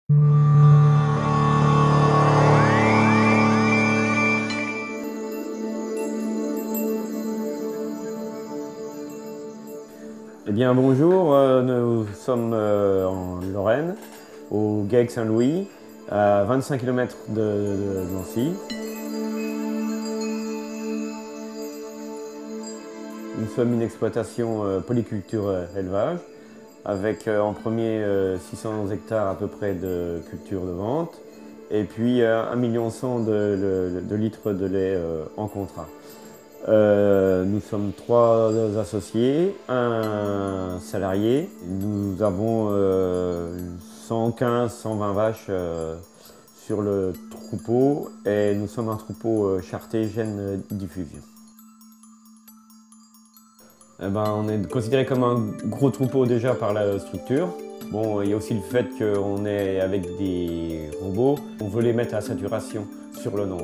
Eh bien bonjour, nous sommes en Lorraine, au Gaec-Saint-Louis, à 25 km de Nancy. Nous sommes une exploitation polyculture élevage, avec en premier 600 hectares à peu près de culture de vente, et puis 1,1 million de litres de lait en contrat. Nous sommes 3 associés, un salarié. Nous avons 115-120 vaches sur le troupeau et nous sommes un troupeau charté gène diffusion. On est considéré comme un gros troupeau déjà par la structure. Bon, il y a aussi le fait qu'on est avec des robots. On veut les mettre à saturation sur le nombre.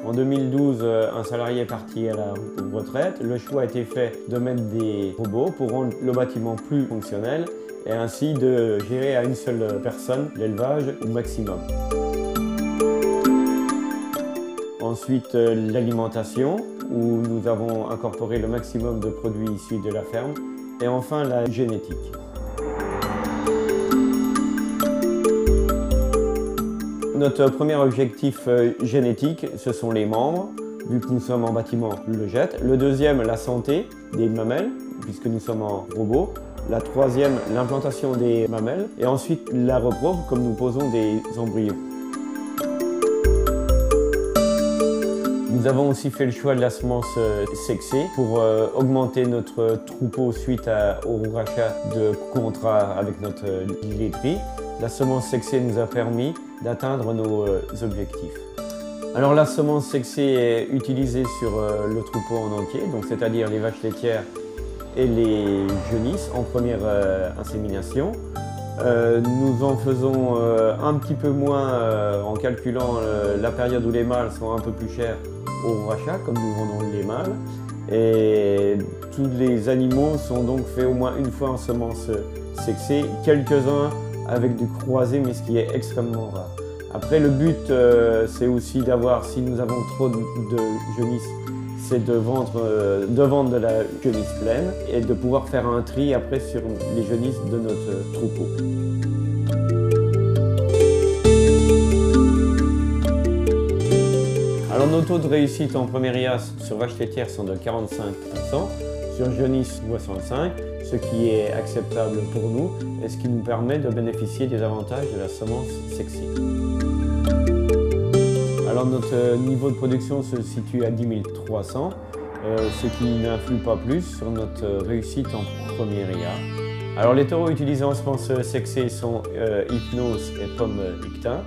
En 2012, un salarié est parti à la retraite. Le choix a été fait de mettre des robots pour rendre le bâtiment plus fonctionnel et ainsi de gérer à une seule personne l'élevage au maximum. Ensuite, l'alimentation, où nous avons incorporé le maximum de produits issus de la ferme. Et enfin, la génétique. Notre premier objectif génétique, ce sont les membres, vu que nous sommes en bâtiment le jette. Le deuxième, la santé des mamelles, puisque nous sommes en robot. La troisième, l'implantation des mamelles. Et ensuite, la reprobe, comme nous posons des embryons. Nous avons aussi fait le choix de la semence sexée pour augmenter notre troupeau suite au rachat de contrats avec notre laiterie. La semence sexée nous a permis d'atteindre nos objectifs. Alors la semence sexée est utilisée sur le troupeau en entier, donc c'est-à-dire les vaches laitières et les genisses en première insémination. Nous en faisons un petit peu moins en calculant la période où les mâles sont un peu plus chers au rachat, comme nous vendons les mâles. Et tous les animaux sont donc faits au moins une fois en semence sexée, quelques-uns avec du croisé, mais ce qui est extrêmement rare. Après, le but, c'est aussi d'avoir, si nous avons trop de genisses, c'est de vendre de la genisse pleine et de pouvoir faire un tri après sur les genisses de notre troupeau. Alors nos taux de réussite en première IAS sur vaches laitières sont de 45%, sur genisse 65%, ce qui est acceptable pour nous et ce qui nous permet de bénéficier des avantages de la semence sexée. Alors notre niveau de production se situe à 10 300, ce qui n'influe pas plus sur notre réussite en première IA. Alors les taureaux utilisés en semence sexée sont Hypnose et Pomme Ictin.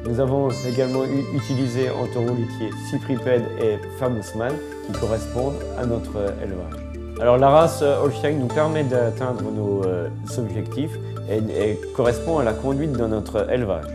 Nous avons également utilisé en taureau laitier Cypripède et Famous-Man qui correspondent à notre élevage. Alors la race Holstein nous permet d'atteindre nos objectifs et correspond à la conduite de notre élevage.